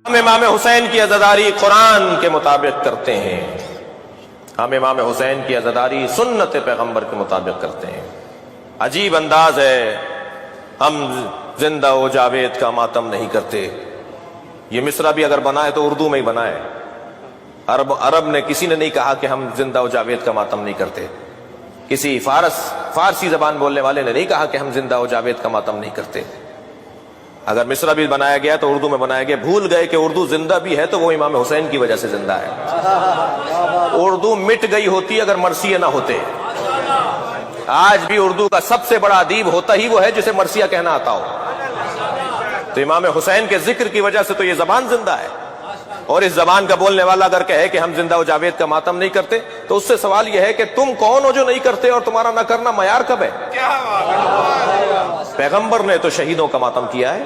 ہم امام حسین کی عزاداری قرآن کے مطابق کرتے ہیں، ہم امام حسین کی عزاداری سنت پیغمبر کے مطابق کرتے ہیں۔ عجیب انداز ہے، ہم زندہ و جاوید کا ماتم نہیں کرتے۔ یہ مصرع بھی اگر بنا ہے تو اردو میں ہی بنا ہے۔ عرب نے کسی نے نہیں کہا کہ ہم زندہ و جاوید کا ماتم نہیں کرتے۔ کسی فارسی زبان بولنے والے نے نہیں کہا کہ ہم زندہ و جاوید کا ماتم نہیں کرتے۔ اگر مصرع بھی بنایا گیا تو اردو میں بنایا گیا۔ بھول گئے کہ اردو زندہ بھی ہے تو وہ امام حسین کی وجہ سے زندہ ہے۔ اردو مٹ گئی ہوتی اگر مرثیہ نہ ہوتے۔ آج بھی اردو کا سب سے بڑا ادیب ہوتا ہی وہ ہے جسے مرثیہ کہنا آتا ہو۔ تو امام حسین کے ذکر کی وجہ سے تو یہ زبان زندہ ہے۔ اور اس زبان کا بولنے والا اگر کہے کہ ہم زندہ و جاوید کا ماتم نہیں کرتے تو اس سے سوال یہ ہے کہ تم کون ہو جو نہیں کرتے اور تمہارا نہ کرنا معیار کب ہے؟ پیغمبر نے تو شہیدوں کا ماتم کیا ہے،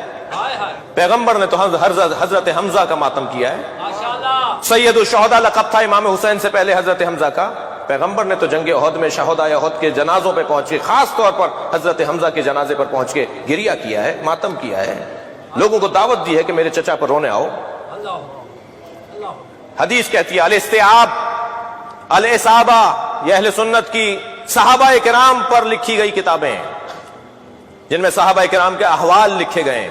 پیغمبر نے تو حضرت حمزہ کا ماتم کیا ہے۔ سید الشہداء لقب تھا امام حسین سے پہلے حضرت حمزہ کا۔ پیغمبر نے تو جنگ احد میں شہداء احد کے جنازوں پہ پہنچ کے، خاص طور پر حضرت حمزہ کے جنازے پر پہنچ کے گریہ کیا ہے، ماتم کیا ہے، لوگوں کو دعوت دی ہے کہ میرے چچا پر رونے آؤ۔ حدیث کہتی ہے الاستیعاب الاصابہ، یہ اہل سنت کی صحابہ کرام پر لکھی گئی کتابیں ہیں جن میں صحابہ کرام کے احوال لکھے گئے ہیں۔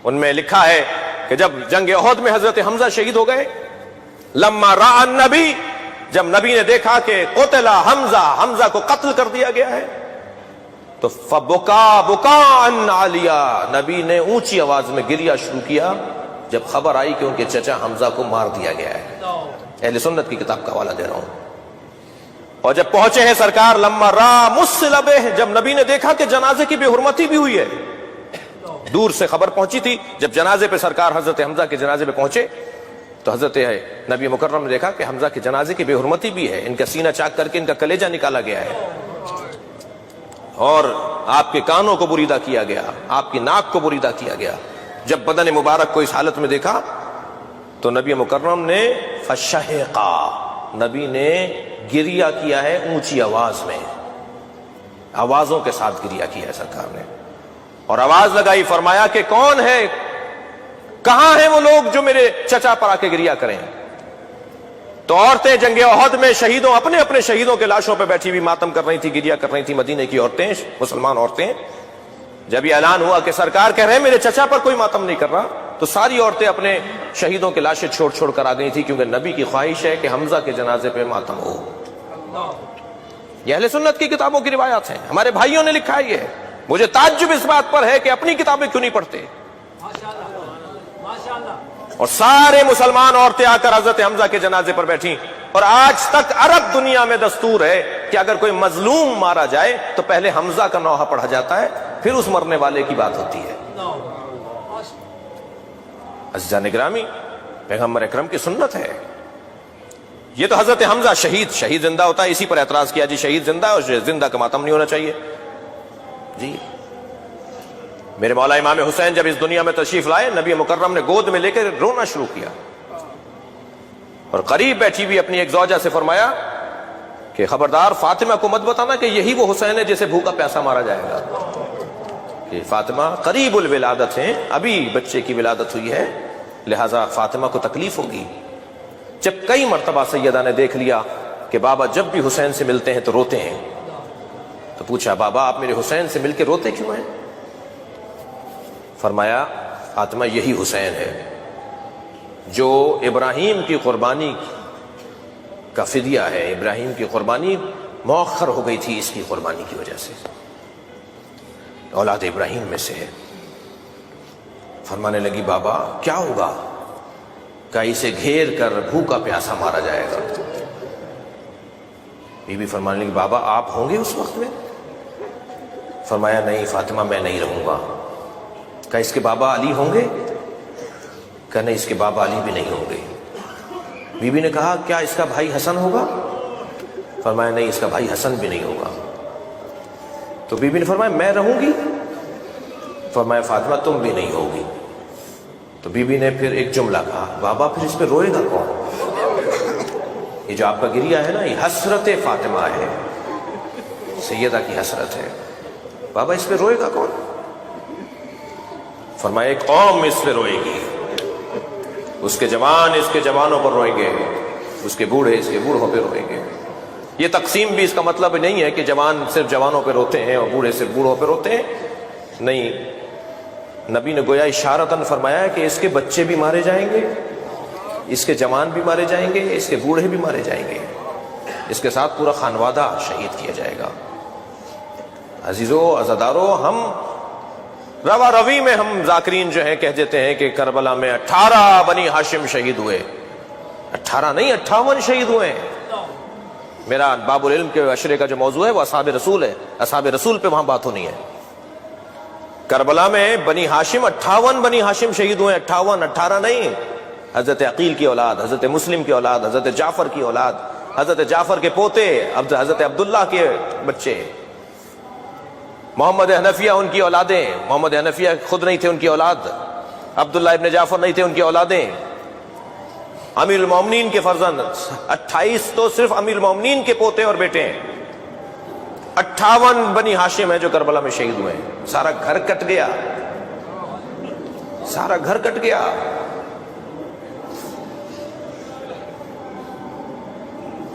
ان میں لکھا ہے کہ جب جنگ احد میں حضرت حمزہ شہید ہو گئے، لما راى النبی، جب نبی نے دیکھا کہ قتل حمزہ کو قتل کر دیا گیا ہے تو فبکا بکاء عالیا، نبی نے اونچی آواز میں گریہ شروع کیا جب خبر آئی کہ ان کے چچا حمزہ کو مار دیا گیا ہے۔ اہل سنت کی کتاب کا حوالہ دے رہا ہوں۔ اور جب پہنچے ہیں سرکار لما را مسلبہ، جب نبی نے دیکھا کہ جنازے کی بے حرمتی بھی ہوئی ہے، دور سے خبر پہنچی تھی، جب جنازے پہ سرکار حضرت حمزہ کے جنازے پہ پہنچے تو حضرت نبی مکرم نے دیکھا کہ حمزہ کے جنازے کی بے حرمتی بھی ہے، ان کا سینہ چاک کر کے ان کا کلیجہ نکالا گیا ہے اور آپ کے کانوں کو بریدہ کیا گیا، آپ کی ناک کو بریدہ کیا گیا۔ جب بدن مبارک کو اس حالت میں دیکھا تو نبی مکرم نے فشہقا، نبی نے گریہ کیا ہے اونچی آواز میں، آوازوں کے ساتھ گریہ کیا ہے سرکار نے، اور آواز لگائی، فرمایا کہ کون ہے، کہاں ہیں وہ لوگ جو میرے چچا پر آ کے گریہ کریں؟ تو عورتیں جنگ احد میں شہیدوں، اپنے اپنے شہیدوں کے لاشوں پہ بیٹھی ہوئی ماتم کر رہی تھی، گریہ کر رہی تھی، مدینے کی عورتیں، مسلمان عورتیں۔ جب یہ اعلان ہوا کہ سرکار کہہ رہے ہیں میرے چچا پر کوئی ماتم نہیں کر رہا تو ساری عورتیں اپنے شہیدوں کے لاشیں چھوڑ چھوڑ کر آ گئی تھی، کیونکہ نبی کی خواہش ہے کہ حمزہ کے جنازے پہ ماتم ہو۔ یہ اہل سنت کی کتابوں کی روایات ہیں، ہمارے بھائیوں نے لکھا ہے یہ۔ مجھے تعجب اس بات پر ہے کہ اپنی کتابیں کیوں نہیں پڑھتے، اور سارے مسلمان عورتیں آ کر حضرت حمزہ کے جنازے پر بیٹھیں۔ اور آج تک عرب دنیا میں دستور ہے کہ اگر کوئی مظلوم مارا جائے تو پہلے حمزہ کا نوحہ پڑھا جاتا ہے، پھر اس مرنے والے کی بات ہوتی ہے۔ عزیزان گرامی، پیغمبر اکرم کی سنت ہے یہ۔ تو حضرت حمزہ شہید زندہ ہوتا ہے، اسی پر اعتراض کیا جی شہید زندہ ہے اور زندہ کا ماتم نہیں ہونا چاہیے جی۔ میرے مولا امام حسین جب اس دنیا میں تشریف لائے، نبی مکرم نے گود میں لے کے رونا شروع کیا اور قریب بیٹھی ہوئی اپنی ایک زوجہ سے فرمایا کہ خبردار فاطمہ کو مت بتانا کہ یہی وہ حسین ہے جسے بھوکا پیاسا مارا جائے گا، کہ فاطمہ قریب الولادت ہیں، ابھی بچے کی ولادت ہوئی ہے، لہذا فاطمہ کو تکلیف ہوگی۔ جب کئی مرتبہ سیدہ نے دیکھ لیا کہ بابا جب بھی حسین سے ملتے ہیں تو روتے ہیں، تو پوچھا بابا آپ میرے حسین سے مل کے روتے کیوں ہیں؟ فرمایا فاطمہ یہی حسین ہے جو ابراہیم کی قربانی کا فدیہ ہے، ابراہیم کی قربانی مؤخر ہو گئی تھی اس کی قربانی کی وجہ سے، اولاد ابراہیم میں سے ہے۔ فرمانے لگی بابا کیا ہوگا؟ کہ اسے گھیر کر بھوکا پیاسا مارا جائے گا۔ بی بی فرمانے لگی بابا آپ ہوں گے اس وقت میں؟ فرمایا نہیں فاطمہ میں نہیں رہوں گا۔ کہ اس کے بابا علی ہوں گے؟ کہ نہیں اس کے بابا علی بھی نہیں ہوں گے۔ بی بی نے کہا کیا اس کا بھائی حسن ہوگا؟ فرمایا نہیں اس کا بھائی حسن بھی نہیں ہوگا۔ تو بی بی نے فرمایا میں رہوں گی؟ فرمایا فاطمہ تم بھی نہیں ہوگی۔ تو بی بی نے پھر ایک جملہ کہا بابا پھر اس پہ روئے گا کون؟ یہ جو آپ کا گریہ ہے نا یہ حسرت فاطمہ ہے، سیدہ کی حسرت ہے، بابا اس پہ روئے گا کون؟ فرمایا ایک قوم اس پہ روئے گی، اس کے جوان اس کے جوانوں پر روئیں گے، اس کے بوڑھے اس کے بوڑھوں پہ روئیں گے۔ یہ تقسیم بھی اس کا مطلب نہیں ہے کہ جوان صرف جوانوں پہ روتے ہیں اور بوڑھے صرف بوڑھوں پہ روتے ہیں، نہیں، نبی نے گویا اشارتاً فرمایا ہے کہ اس کے بچے بھی مارے جائیں گے، اس کے جوان بھی مارے جائیں گے، اس کے بوڑھے بھی مارے جائیں گے، اس کے ساتھ پورا خانوادہ شہید کیا جائے گا۔ عزیزو عزادارو، ہم روا روی میں ہم ذاکرین جو ہیں کہہ دیتے ہیں کہ کربلا میں 18 بنی ہاشم شہید ہوئے، 18 نہیں 58 شہید ہوئے ہیں۔ میرا باب العلم کے عشرے کا جو موضوع ہے وہ اصحاب رسول ہے، اصحاب رسول پہ وہاں بات ہونی ہے۔ کربلا میں بنی ہاشم 58 بنی ہاشم شہید ہوئے، 58، 18 نہیں۔ حضرت عقیل کی اولاد، حضرت مسلم کی اولاد، حضرت جعفر کی اولاد، حضرت جعفر کے پوتے، حضرت عبداللہ کے بچے، محمد حنفیہ ان کی اولادیں، محمد حنفیہ خود نہیں تھے ان کی اولاد، عبداللہ ابن جعفر نہیں تھے ان کی اولادیں، امیر المومنین کے فرزند 28 تو صرف امیر المومنین کے پوتے اور بیٹے ہیں، 58 بنی ہاشم ہیں جو کربلا میں شہید ہوئے ہیں۔ سارا گھر کٹ گیا، سارا گھر کٹ گیا۔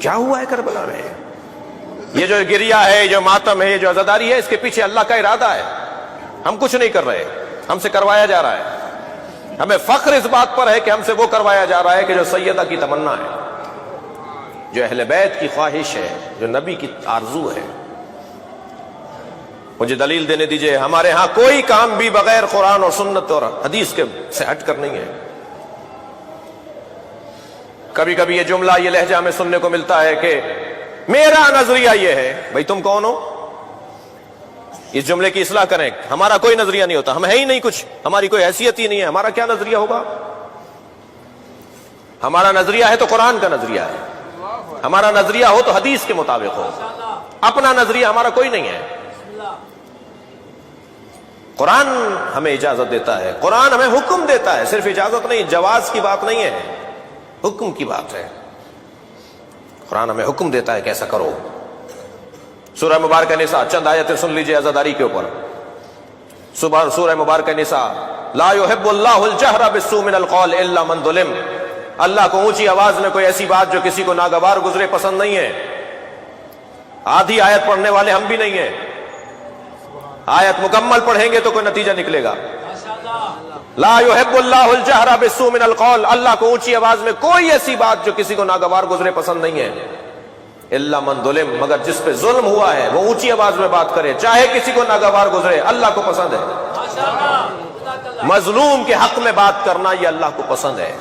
کیا ہوا ہے کربلا میں؟ یہ جو گریہ ہے، جو ماتم ہے، یہ جو عزاداری ہے، اس کے پیچھے اللہ کا ارادہ ہے۔ ہم کچھ نہیں کر رہے، ہم سے کروایا جا رہا ہے۔ ہمیں فخر اس بات پر ہے کہ ہم سے وہ کروایا جا رہا ہے کہ جو سیدہ کی تمنا ہے، جو اہل بیت کی خواہش ہے، جو نبی کی آرزو ہے۔ مجھے دلیل دینے دیجئے، ہمارے ہاں کوئی کام بھی بغیر قرآن اور سنت اور حدیث کے سے ہٹ کر نہیں ہے۔ کبھی کبھی یہ جملہ، یہ لہجہ ہمیں سننے کو ملتا ہے کہ میرا نظریہ یہ ہے۔ بھئی تم کون ہو؟ اس جملے کی اصلاح کریں۔ ہمارا کوئی نظریہ نہیں ہوتا، ہم ہے ہی نہیں کچھ، ہماری کوئی حیثیت ہی نہیں ہے، ہمارا کیا نظریہ ہوگا؟ ہمارا نظریہ ہے تو قرآن کا نظریہ ہے، ہمارا نظریہ ہو تو حدیث کے مطابق ہو، اپنا نظریہ ہمارا کوئی نہیں ہے۔ قرآن ہمیں اجازت دیتا ہے، قرآن ہمیں حکم دیتا ہے، صرف اجازت نہیں، جواز کی بات نہیں ہے، حکم کی بات ہے۔ قرآن ہمیں حکم دیتا ہے کہ ایسا کرو۔ سورہ مبارکہ نساء، چند آیتیں سن لیجئے عزاداری کے اوپر۔ سورہ مبارکہ نساء، لا يحب اللہ الجہر بالسوء من القول الا من ظلم۔ اللہ کو اونچی آواز میں کوئی ایسی بات جو کسی کو ناگوار گزرے پسند نہیں ہے۔ آدھی آیت پڑھنے والے ہم بھی نہیں ہیں، آیت مکمل پڑھیں گے تو کوئی نتیجہ نکلے گا۔ لا يحب اللہ الجہر بالسوء من القول، اللہ کو اونچی آواز میں کوئی ایسی بات جو کسی کو ناگوار گزرے پسند نہیں ہے۔ الا من ظلم، مگر جس پہ ظلم ہوا ہے وہ اونچی آواز میں بات کرے، چاہے کسی کو ناگوار گزرے، اللہ کو پسند ہے۔ مظلوم کے حق میں بات کرنا یہ اللہ کو پسند ہے۔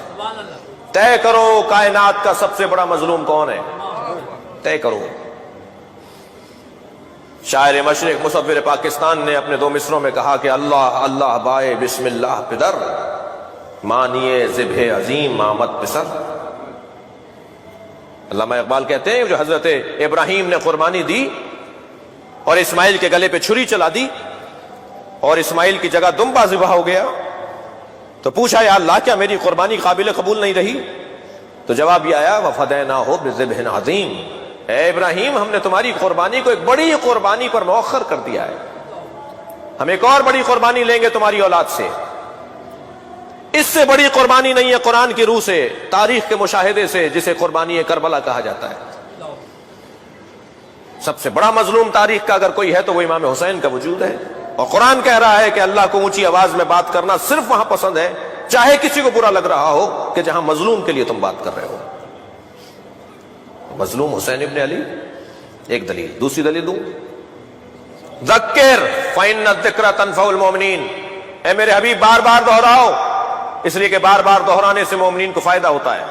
طے کرو کائنات کا سب سے بڑا مظلوم کون ہے، طے کرو۔ شاعر مشرق مصور پاکستان نے اپنے 2 مصروں میں کہا کہ اللہ اللہ بائے بسم اللہ پدر، مانیے ذبح عظیم آمد پسر۔ علامہ اقبال کہتے ہیں جو حضرت ابراہیم نے قربانی دی اور اسماعیل کے گلے پہ چھری چلا دی اور اسماعیل کی جگہ دمبا ذبح ہو گیا، تو پوچھا یا اللہ کیا میری قربانی قابل قبول نہیں رہی؟ تو جواب یہ آیا وَفَدَيْنَاهُ بِذِبْحٍ عَظِيمٍ، اے ابراہیم ہم نے تمہاری قربانی کو ایک بڑی قربانی پر مؤخر کر دیا ہے، ہم ایک اور بڑی قربانی لیں گے تمہاری اولاد سے۔ اس سے بڑی قربانی نہیں ہے قرآن کی روح سے، تاریخ کے مشاہدے سے، جسے قربانی کربلا کہا جاتا ہے۔ سب سے بڑا مظلوم تاریخ کا اگر کوئی ہے تو وہ امام حسین کا وجود ہے، اور قرآن کہہ رہا ہے کہ اللہ کو اونچی آواز میں بات کرنا صرف وہاں پسند ہے چاہے کسی کو برا لگ رہا ہو کہ جہاں مظلوم کے لیے تم بات کر رہے ہو۔ مظلوم حسین ابن علی، ایک دلیل۔ دوسری دلیل دوں، ذکر فإن الذکر تنفع المؤمنین، اے میرے حبیب بار بار دہراؤ، اس لیے کہ بار بار دہرانے سے مومنین کو فائدہ ہوتا ہے۔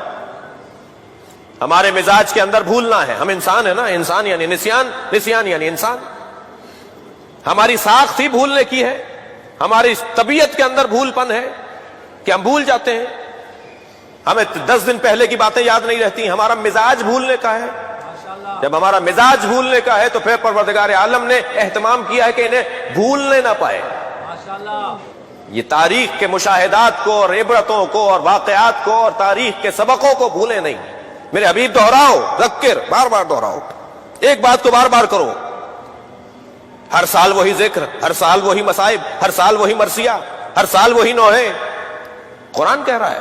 ہمارے مزاج کے اندر بھولنا ہے، ہم انسان ہیں نا، انسان یعنی نسیان یعنی انسان، ہماری ساخت ہی بھولنے کی ہے، ہماری طبیعت کے اندر بھول پن ہے کہ ہم بھول جاتے ہیں، ہمیں 10 دن پہلے کی باتیں یاد نہیں رہتی، ہمارا مزاج بھولنے کا ہے۔ جب ہمارا مزاج بھولنے کا ہے تو پھر پروردگار عالم نے اہتمام کیا ہے کہ انہیں بھولنے نہ پائے۔ یہ تاریخ کے مشاہدات کو اور عبرتوں کو اور واقعات کو اور تاریخ کے سبقوں کو بھولے نہیں۔ میرے حبیب دہراؤ، ذکر، بار بار دہراؤ، ایک بات کو بار بار کرو، ہر سال وہی ذکر، ہر سال وہی مصائب، ہر سال وہی مرثیہ، ہر سال وہی نوحے۔ قرآن کہہ رہا ہے